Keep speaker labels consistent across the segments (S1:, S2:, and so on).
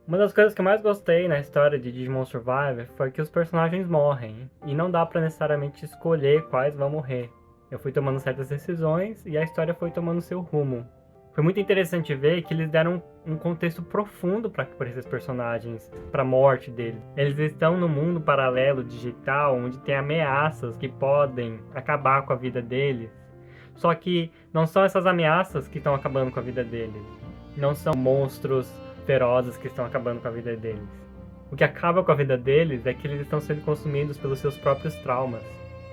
S1: Uma das coisas que eu mais gostei na história de Digimon Survivor foi que os personagens morrem, e não dá pra necessariamente escolher quais vão morrer. Eu fui tomando certas decisões e a história foi tomando seu rumo. Foi muito interessante ver que eles deram um contexto profundo para esses personagens, para a morte deles. Eles estão no mundo paralelo digital, onde tem ameaças que podem acabar com a vida deles. Só que não são essas ameaças que estão acabando com a vida deles. Não são monstros ferozes que estão acabando com a vida deles. O que acaba com a vida deles é que eles estão sendo consumidos pelos seus próprios traumas.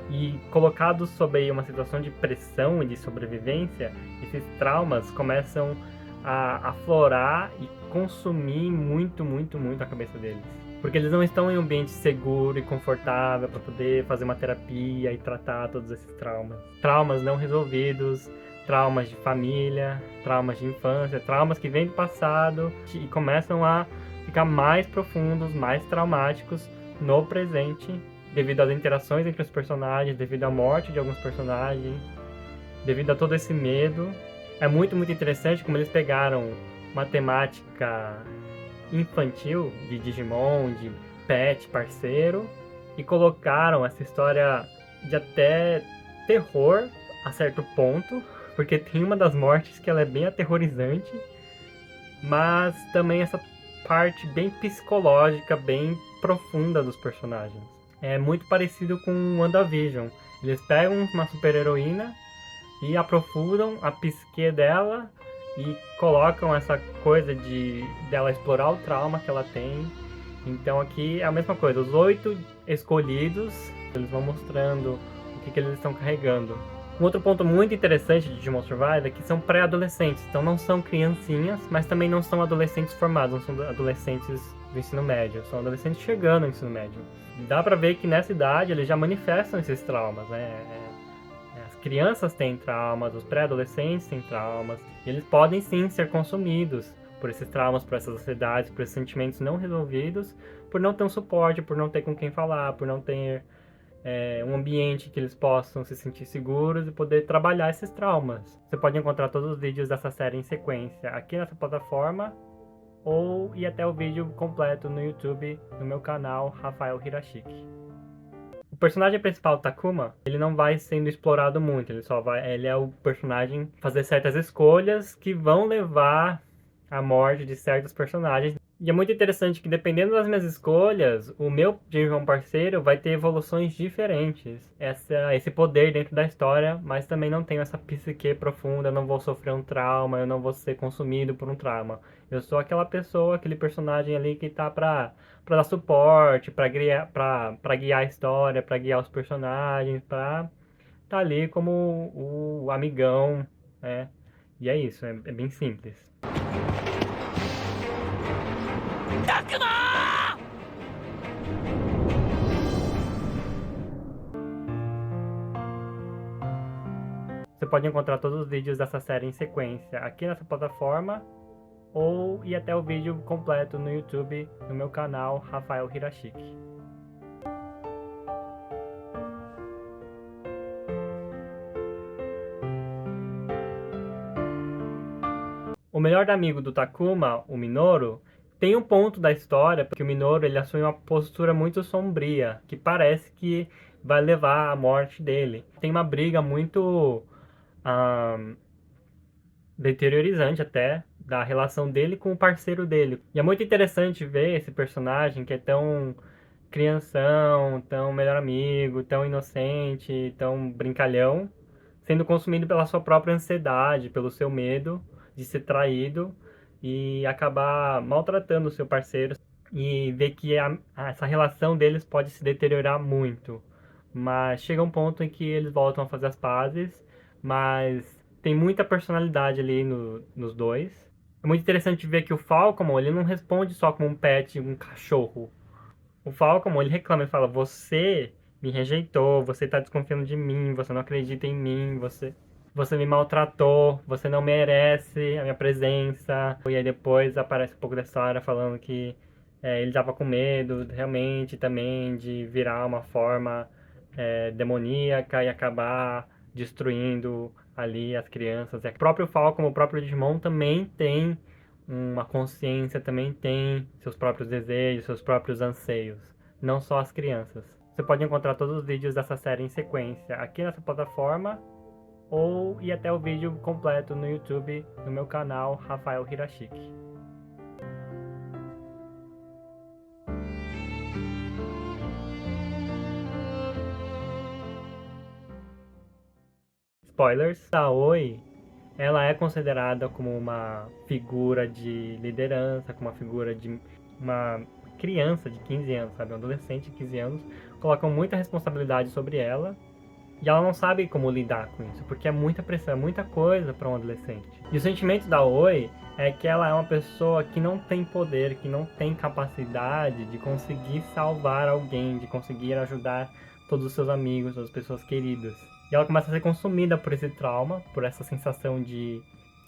S1: E colocados sob aí uma situação de pressão e de sobrevivência, esses traumas começam a aflorar e consumir muito, muito, muito a cabeça deles. Porque eles não estão em um ambiente seguro e confortável para poder fazer uma terapia e tratar todos esses traumas. Traumas não resolvidos, traumas de família, traumas de infância, traumas que vêm do passado e começam a ficar mais profundos, mais traumáticos no presente, devido às interações entre os personagens, devido à morte de alguns personagens, devido a todo esse medo. É muito, muito interessante como eles pegaram uma temática infantil de Digimon, de pet, parceiro, e colocaram essa história de até terror a certo ponto, porque tem uma das mortes que ela é bem aterrorizante, mas também essa parte bem psicológica, bem profunda dos personagens. É muito parecido com WandaVision. Eles pegam uma super-heroína e aprofundam a psique dela e colocam essa coisa de dela explorar o trauma que ela tem. Então aqui é a mesma coisa, os 8 escolhidos, eles vão mostrando o que eles estão carregando. Um outro ponto muito interessante de Digimon Survive é que são pré-adolescentes, então não são criancinhas, mas também não são adolescentes formados, não são adolescentes do ensino médio, são adolescentes chegando ao ensino médio. Dá pra ver que nessa idade eles já manifestam esses traumas, né? As crianças têm traumas, os pré-adolescentes têm traumas, e eles podem sim ser consumidos por esses traumas, por essas ansiedades, por esses sentimentos não resolvidos, por não ter um suporte, por não ter com quem falar, por não ter um ambiente que eles possam se sentir seguros e poder trabalhar esses traumas. Você pode encontrar todos os vídeos dessa série em sequência aqui nessa plataforma ou ir até o vídeo completo no YouTube, no meu canal Rafael Hirashiki. O personagem principal, Takuma, ele não vai sendo explorado muito, ele é o personagem fazer certas escolhas que vão levar à morte de certos personagens. E é muito interessante que dependendo das minhas escolhas, o meu Digimon parceiro vai ter evoluções diferentes. Esse poder dentro da história, mas também não tenho essa psique profunda, eu não vou sofrer um trauma, eu não vou ser consumido por um trauma. Eu sou aquela pessoa, aquele personagem ali que tá pra dar suporte, pra guiar a história, pra guiar os personagens, pra tá ali como o amigão, né? E é isso, é bem simples. Você pode encontrar todos os vídeos dessa série em sequência aqui nessa plataforma ou ir até o vídeo completo no YouTube, no meu canal Rafael Hirashiki. O melhor amigo do Takuma, o Minoru, tem um ponto da história porque o Minoru ele assume uma postura muito sombria, que parece que vai levar à morte dele. Tem uma briga muito deteriorizante até da relação dele com o parceiro dele. E é muito interessante ver esse personagem que é tão crianção, tão melhor amigo, tão inocente, tão brincalhão, sendo consumido pela sua própria ansiedade, pelo seu medo de ser traído e acabar maltratando o seu parceiro e ver que essa relação deles pode se deteriorar muito. Mas chega um ponto em que eles voltam a fazer as pazes, mas tem muita personalidade ali nos dois. É muito interessante ver que o Falcon, ele não responde só como um pet, um cachorro. O Falcon, ele reclama e fala: Você me rejeitou, você tá desconfiando de mim, você não acredita em mim, você me maltratou, você não merece a minha presença. E aí depois aparece um pouco da história falando que ele estava com medo realmente também de virar uma forma demoníaca e acabar destruindo ali as crianças. E o próprio Falcon, o próprio Digimon também tem uma consciência, também tem seus próprios desejos, seus próprios anseios, não só as crianças. Você pode encontrar todos os vídeos dessa série em sequência aqui nessa plataforma ou ir até o vídeo completo no YouTube, no meu canal Rafael Hirashiki. Spoilers, a Aoi, ela é considerada como uma figura de liderança, como uma figura de uma criança de 15 anos, sabe? Um adolescente de 15 anos, colocam muita responsabilidade sobre ela e ela não sabe como lidar com isso, porque é muita pressão, é muita coisa para um adolescente. E o sentimento da Aoi é que ela é uma pessoa que não tem poder, que não tem capacidade de conseguir salvar alguém, de conseguir ajudar todos os seus amigos, todas as pessoas queridas. E ela começa a ser consumida por esse trauma, por essa sensação de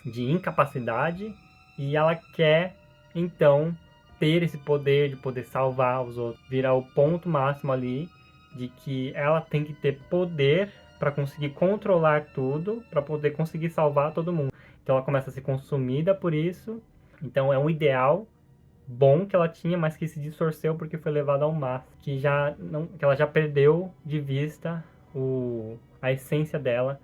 S1: incapacidade, e ela quer, então, ter esse poder de poder salvar os outros, virar o ponto máximo ali de que ela tem que ter poder para conseguir controlar tudo, para poder conseguir salvar todo mundo. Então ela começa a ser consumida por isso. Então é um ideal bom que ela tinha, mas que se distorceu porque foi levado ao máximo, que ela já perdeu de vista a essência dela.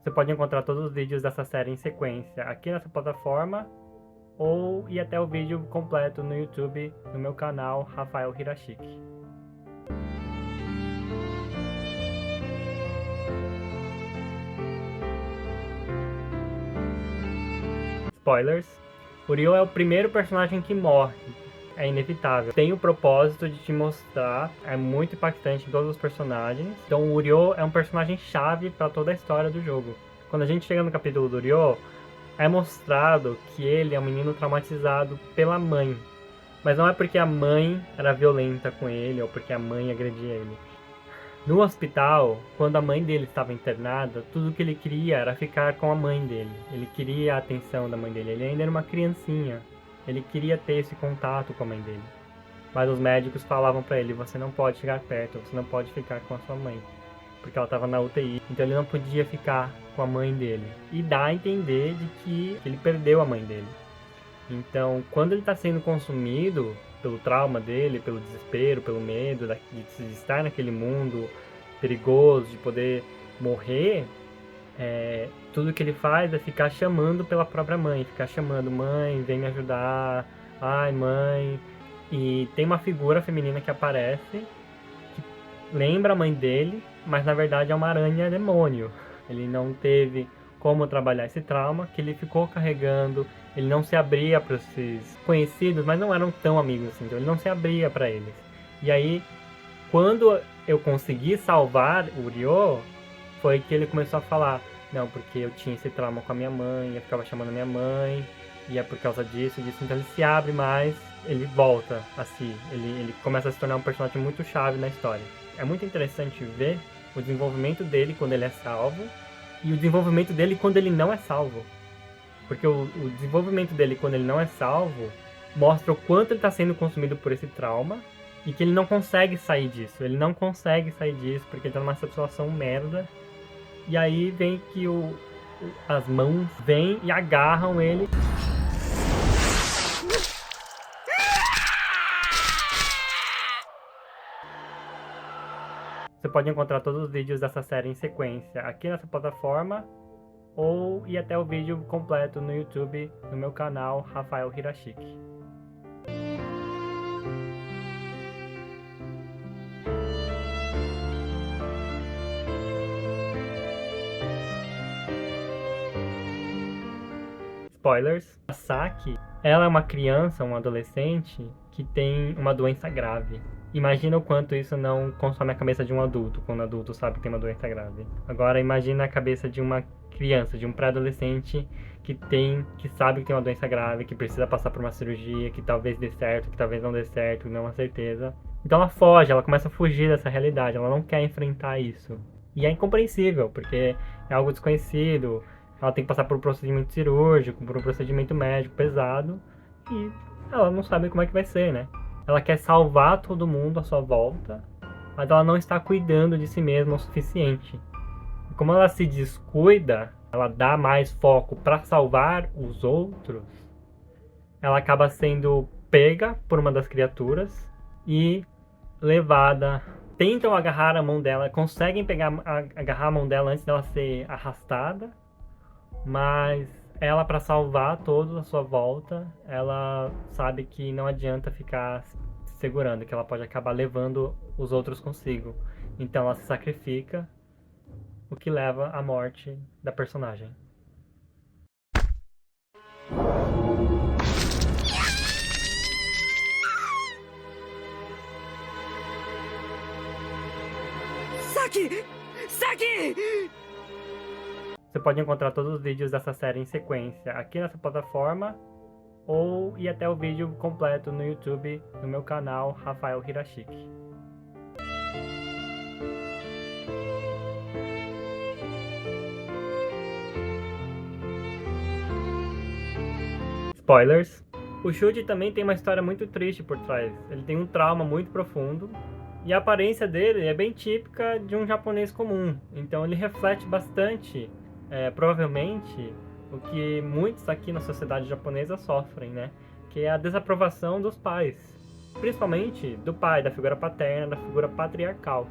S1: Você pode encontrar todos os vídeos dessa série em sequência aqui nessa plataforma ou ir até o vídeo completo no YouTube, no meu canal Rafael Hirashiki. Spoilers, o Ryo é o primeiro personagem que morre. É inevitável. Tem o propósito de te mostrar, é muito impactante em todos os personagens. Então o Ryo é um personagem chave para toda a história do jogo. Quando a gente chega no capítulo do Ryo, é mostrado que ele é um menino traumatizado pela mãe. Mas não é porque a mãe era violenta com ele ou porque a mãe agredia ele. No hospital, quando a mãe dele estava internada, tudo que ele queria era ficar com a mãe dele. Ele queria a atenção da mãe dele. Ele ainda era uma criancinha. Ele queria ter esse contato com a mãe dele. Mas os médicos falavam pra ele, você não pode chegar perto, você não pode ficar com a sua mãe. Porque ela estava na UTI, então ele não podia ficar com a mãe dele. E dá a entender de que ele perdeu a mãe dele. Então, quando ele está sendo consumido pelo trauma dele, pelo desespero, pelo medo de estar naquele mundo perigoso, de poder morrer, tudo que ele faz é ficar chamando pela própria mãe, ficar chamando, mãe, vem me ajudar, ai mãe. E tem uma figura feminina que aparece, que lembra a mãe dele, mas na verdade é uma aranha demônio. Ele não teve como trabalhar esse trauma, que ele ficou carregando, ele não se abria para esses conhecidos, mas não eram tão amigos assim, então ele não se abria para eles. E aí, quando eu consegui salvar o Ryo, foi que ele começou a falar, não, porque eu tinha esse trauma com a minha mãe, eu ficava chamando a minha mãe, e é por causa disso, então ele se abre mais, ele volta a si, ele começa a se tornar um personagem muito chave na história. É muito interessante ver o desenvolvimento dele quando ele é salvo, e o desenvolvimento dele quando ele não é salvo. Porque o desenvolvimento dele quando ele não é salvo mostra o quanto ele está sendo consumido por esse trauma e que ele não consegue sair disso. Ele não consegue sair disso porque ele está numa situação merda. E aí vem que as mãos vêm e agarram ele. Você pode encontrar todos os vídeos dessa série em sequência aqui nessa plataforma ou ir até o vídeo completo no YouTube, no meu canal Rafael Hirashiki. Spoilers. A Saki, ela é uma criança, um adolescente que tem uma doença grave. Imagina o quanto isso não consome a cabeça de um adulto, quando o adulto sabe que tem uma doença grave. Agora imagina a cabeça de uma criança, de um pré-adolescente que sabe que tem uma doença grave, que precisa passar por uma cirurgia, que talvez dê certo, que talvez não dê certo, não é uma certeza. Então ela foge, ela começa a fugir dessa realidade, ela não quer enfrentar isso. E é incompreensível, porque é algo desconhecido, ela tem que passar por um procedimento cirúrgico, por um procedimento médico pesado, e ela não sabe como é que vai ser, né? Ela quer salvar todo mundo à sua volta, mas ela não está cuidando de si mesma o suficiente. Como ela se descuida, ela dá mais foco para salvar os outros, ela acaba sendo pega por uma das criaturas e levada. Tentam agarrar a mão dela, conseguem agarrar a mão dela antes dela ser arrastada, mas ela, para salvar todos à sua volta, ela sabe que não adianta ficar se segurando, que ela pode acabar levando os outros consigo. Então ela se sacrifica, o que leva à morte da personagem.
S2: Saki! Saki!
S1: Você pode encontrar todos os vídeos dessa série em sequência aqui nessa plataforma ou ir até o vídeo completo no YouTube, no meu canal Rafael Hirashiki. Spoilers. O Shuji também tem uma história muito triste por trás. Ele tem um trauma muito profundo e a aparência dele é bem típica de um japonês comum. Então ele reflete bastante, provavelmente, o que muitos aqui na sociedade japonesa sofrem, né? Que é a desaprovação dos pais. Principalmente do pai, da figura paterna, da figura patriarcal.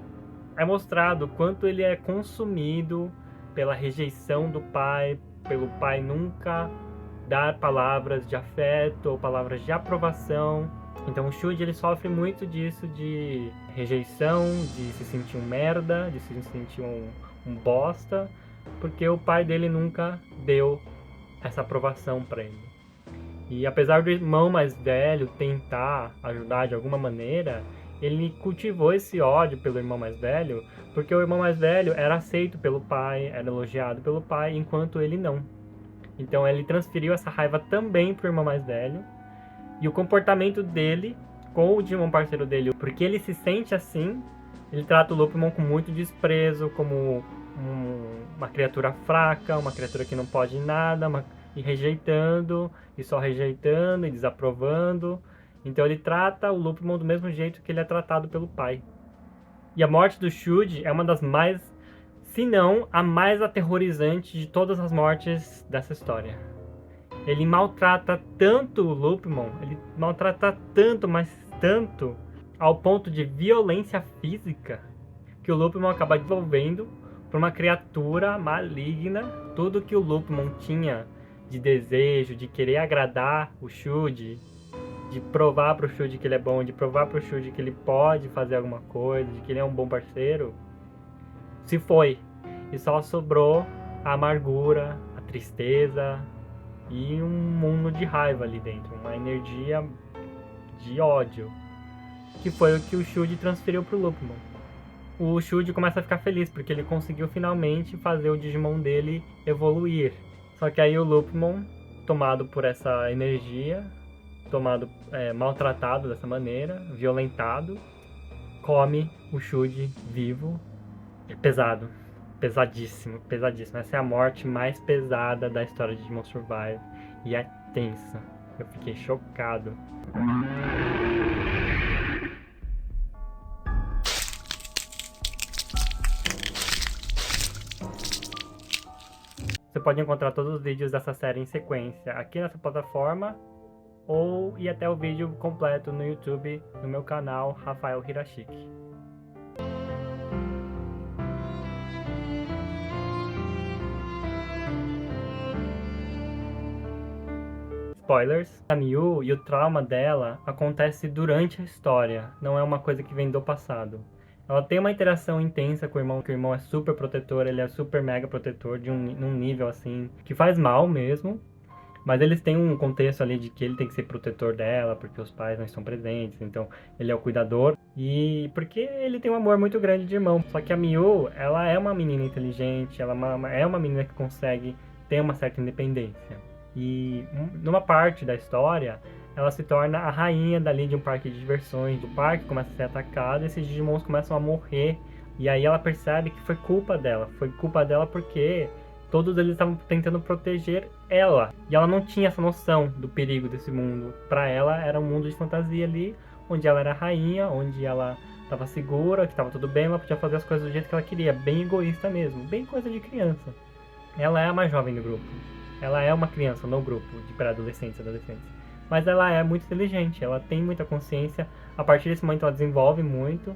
S1: É mostrado o quanto ele é consumido pela rejeição do pai, pelo pai nunca dar palavras de afeto ou palavras de aprovação. Então o Shuji ele sofre muito disso, de rejeição, de se sentir um merda, de se sentir um bosta, porque o pai dele nunca deu essa aprovação para ele. E apesar do irmão mais velho tentar ajudar de alguma maneira, ele cultivou esse ódio pelo irmão mais velho, porque o irmão mais velho era aceito pelo pai, era elogiado pelo pai, enquanto ele não. Então ele transferiu essa raiva também pro irmão mais velho. E o comportamento dele com o Digimon parceiro dele, porque ele se sente assim, ele trata o Lupimon com muito desprezo, como uma criatura fraca, uma criatura que não pode nada, e rejeitando, e só rejeitando, e desaprovando. Então ele trata o Lupimon do mesmo jeito que ele é tratado pelo pai. E a morte do Shuji é uma das mais, se não a mais aterrorizante de todas as mortes dessa história. Ele maltrata tanto o Lupimon, ele maltrata tanto, mas tanto, ao ponto de violência física, que o Lupimon acaba desenvolvendo para uma criatura maligna. Tudo que o Lupimon tinha de desejo, de querer agradar o Shuji, de provar pro Shuji que ele é bom, de provar pro Shuji que ele pode fazer alguma coisa, de que ele é um bom parceiro, se foi. E só sobrou a amargura, a tristeza e um mundo de raiva ali dentro, uma energia de ódio, que foi o que o Shuji transferiu pro Lupimon. O Shuji começa a ficar feliz porque ele conseguiu finalmente fazer o Digimon dele evoluir. Só que aí o Lupimon, tomado por essa energia, maltratado dessa maneira, violentado, come o Shuji vivo. É pesado. Pesadíssimo, pesadíssimo. Essa é a morte mais pesada da história de Digimon Survive. E é tensa. Eu fiquei chocado. Você pode encontrar todos os vídeos dessa série em sequência aqui nessa plataforma ou ir até o vídeo completo no YouTube, no meu canal Rafael Hirashiki. Spoilers. A Miu e o trauma dela acontece durante a história, não é uma coisa que vem do passado. Ela tem uma interação intensa com o irmão, que o irmão é super protetor, ele é super mega protetor num nível assim, que faz mal mesmo. Mas eles têm um contexto ali de que ele tem que ser protetor dela, porque os pais não estão presentes, então ele é o cuidador. E porque ele tem um amor muito grande de irmão. Só que a Miu, ela é uma menina inteligente, ela é uma menina que consegue ter uma certa independência. E numa parte da história, ela se torna a rainha dali de um parque de diversões. O parque começa a ser atacado e esses Digimons começam a morrer. E aí ela percebe que foi culpa dela. Foi culpa dela porque todos eles estavam tentando proteger ela. E ela não tinha essa noção do perigo desse mundo. Para ela era um mundo de fantasia ali, onde ela era rainha, onde ela tava segura, que tava tudo bem, ela podia fazer as coisas do jeito que ela queria, bem egoísta mesmo, bem coisa de criança. Ela é a mais jovem do grupo. Ela é uma criança no grupo de pré-adolescentes e adolescentes. Mas ela é muito inteligente, ela tem muita consciência. A partir desse momento ela desenvolve muito.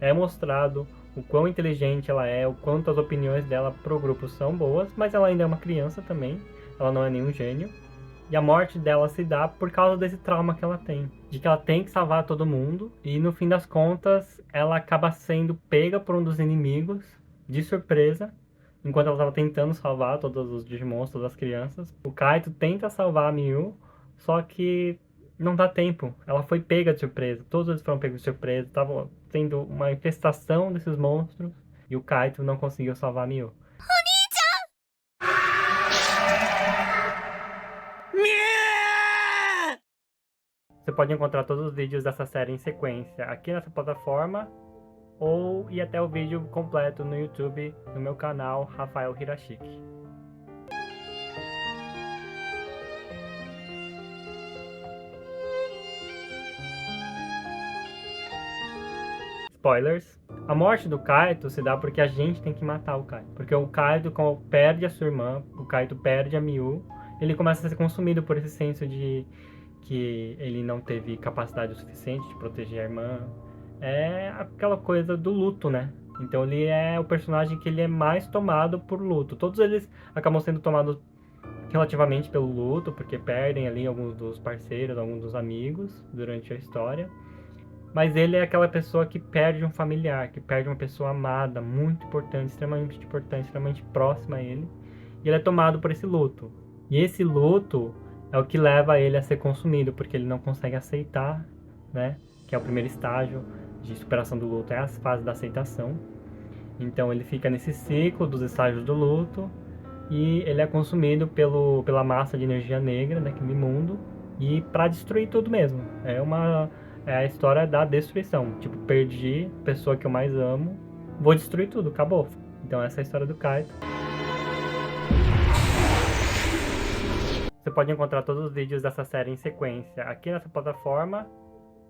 S1: É mostrado o quão inteligente ela é, o quanto as opiniões dela pro grupo são boas, mas ela ainda é uma criança também. Ela não é nenhum gênio. E a morte dela se dá por causa desse trauma que ela tem. De que ela tem que salvar todo mundo. E no fim das contas, ela acaba sendo pega por um dos inimigos, de surpresa. Enquanto ela estava tentando salvar todos os Digimons, todas as crianças. O Kaito tenta salvar a Miu, só que não dá tempo. Ela foi pega de surpresa. Todos eles foram pegos de surpresa. Estavam tendo uma infestação desses monstros. E o Kaito não conseguiu salvar a Miu. Você pode encontrar todos os vídeos dessa série em sequência aqui nessa plataforma ou ir até o vídeo completo no YouTube, no meu canal Rafael Hirashiki. Spoilers. A morte do Kaito se dá porque a gente tem que matar o Kaito. Porque o Kaito, como perde a sua irmã, o Kaito perde a Miu, ele começa a ser consumido por esse senso de que ele não teve capacidade o suficiente de proteger a irmã. É aquela coisa do luto, né? Então ele é o personagem que ele é mais tomado por luto. Todos eles acabam sendo tomados relativamente pelo luto, porque perdem ali alguns dos parceiros, alguns dos amigos durante a história. Mas ele é aquela pessoa que perde um familiar, que perde uma pessoa amada, muito importante, extremamente próxima a ele. E ele é tomado por esse luto. E esse luto é o que leva ele a ser consumido, porque ele não consegue aceitar, né? Que é o primeiro estágio de superação do luto, é a fase da aceitação. Então ele fica nesse ciclo dos estágios do luto e ele é consumido pela massa de energia negra daquele mundo e para destruir tudo mesmo. É a história da destruição. Tipo, perdi a pessoa que eu mais amo, vou destruir tudo, acabou. Então essa é a história do Kaito. Você pode encontrar todos os vídeos dessa série em sequência aqui nessa plataforma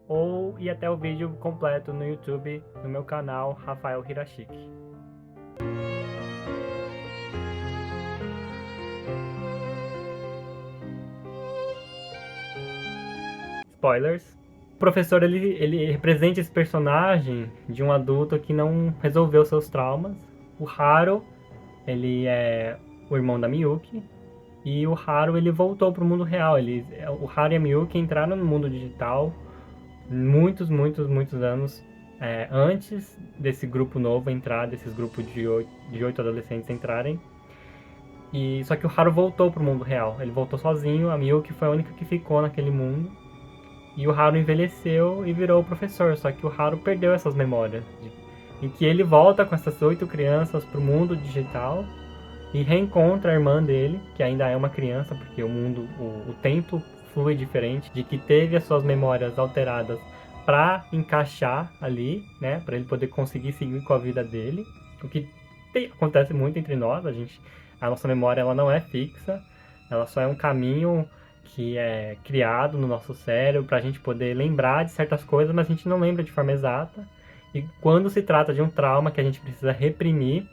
S1: ou ir até o vídeo completo no YouTube, no meu canal Rafael Hirashiki. Spoilers. O professor ele representa esse personagem de um adulto que não resolveu seus traumas. O Haru, ele é o irmão da Miyuki. E o Haru, ele voltou pro mundo real. O Haru e a Miyuki entraram no mundo digital muitos anos antes desse grupo novo entrar, desses grupos de 8 adolescentes entrarem. E só que o Haru voltou pro mundo real. Ele voltou sozinho, a Miyuki foi a única que ficou naquele mundo. E o Haru envelheceu e virou o professor. Só que o Haru perdeu essas memórias. Em que ele volta com essas 8 crianças pro mundo digital e reencontra a irmã dele, que ainda é uma criança, porque o tempo flui diferente, de que teve as suas memórias alteradas para encaixar ali, né, para ele poder conseguir seguir com a vida dele, o que acontece muito entre nós. A nossa memória ela não é fixa, ela só é um caminho que é criado no nosso cérebro para a gente poder lembrar de certas coisas, mas a gente não lembra de forma exata. E quando se trata de um trauma que a gente precisa reprimir,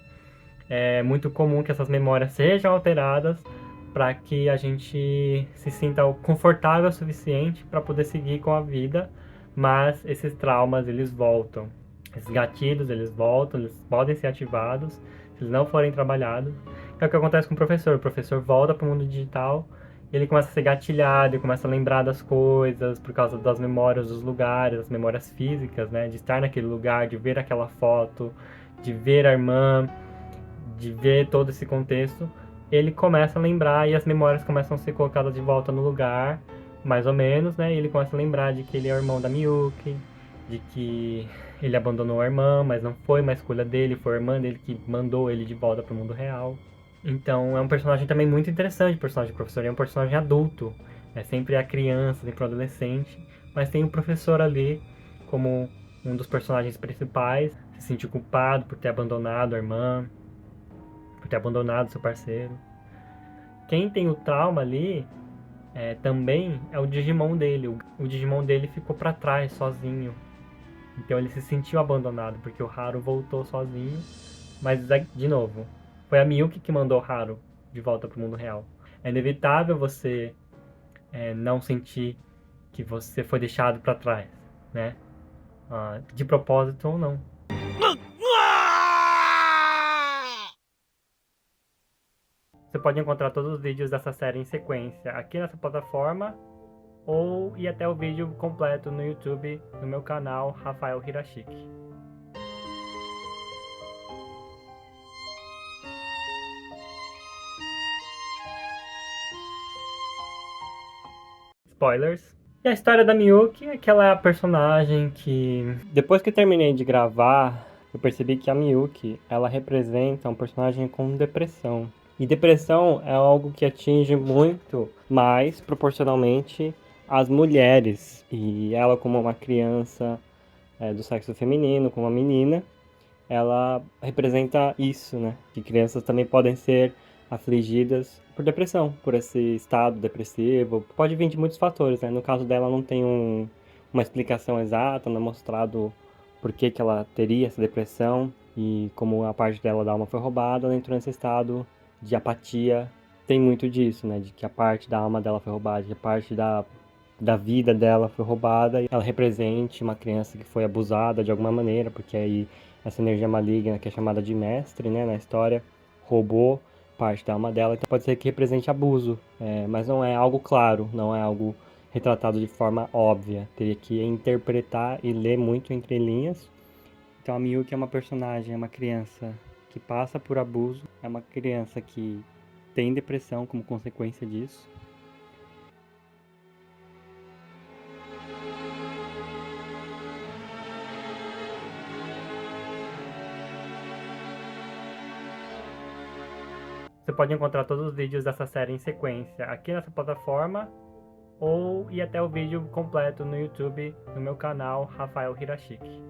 S1: é muito comum que essas memórias sejam alteradas para que a gente se sinta confortável o suficiente para poder seguir com a vida, mas esses traumas eles voltam. Esses gatilhos eles voltam, eles podem ser ativados se eles não forem trabalhados. É o que acontece com o professor volta para o mundo digital, ele começa a ser gatilhado, ele começa a lembrar das coisas por causa das memórias dos lugares, as memórias físicas, né, de estar naquele lugar, de ver aquela foto, de ver a irmã, de ver todo esse contexto. Ele começa a lembrar e as memórias começam a ser colocadas de volta no lugar, mais ou menos, né? E ele começa a lembrar de que ele é o irmão da Miyuki, de que ele abandonou a irmã, mas não foi uma escolha dele, foi a irmã dele que mandou ele de volta para o mundo real. Então é um personagem também muito interessante, o personagem do professor. É um personagem adulto, é sempre a criança, sempre o adolescente, mas tem o professor ali como um dos personagens principais, se sentiu culpado por ter abandonado a irmã, por ter abandonado seu parceiro. Quem tem o trauma ali também é o Digimon dele. O Digimon dele ficou pra trás, sozinho. Então ele se sentiu abandonado, porque o Haru voltou sozinho. Mas, de novo, foi a Miyuki que mandou o Haru de volta pro mundo real. É inevitável você não sentir que você foi deixado para trás, né? De propósito ou não. Você pode encontrar todos os vídeos dessa série em sequência aqui nessa plataforma ou ir até o vídeo completo no YouTube, no meu canal Rafael Hirashiki. Spoilers. E a história da Miyuki é que ela é a personagem que... Depois que terminei de gravar, eu percebi que a Miyuki, ela representa um personagem com depressão. E depressão é algo que atinge muito mais proporcionalmente as mulheres. E ela, como uma criança do sexo feminino, como uma menina, ela representa isso, né? Que crianças também podem ser afligidas por depressão, por esse estado depressivo. Pode vir de muitos fatores, né? No caso dela não tem uma explicação exata, não é mostrado por que ela teria essa depressão e como a parte dela da alma foi roubada, ela entrou nesse estado de apatia. Tem muito disso, né? De que a parte da alma dela foi roubada, que a parte da vida dela foi roubada e ela represente uma criança que foi abusada de alguma maneira, porque aí essa energia maligna, que é chamada de mestre, né, na história, roubou parte da alma dela. Então pode ser que represente abuso, mas não é algo claro, não é algo retratado de forma óbvia. Teria que interpretar e ler muito entre linhas. Então a Miyuki é uma personagem, é uma criança que passa por abuso, é uma criança que tem depressão como consequência disso. Você pode encontrar todos os vídeos dessa série em sequência aqui nessa plataforma ou ir até o vídeo completo no YouTube, no meu canal Rafael Hirashiki.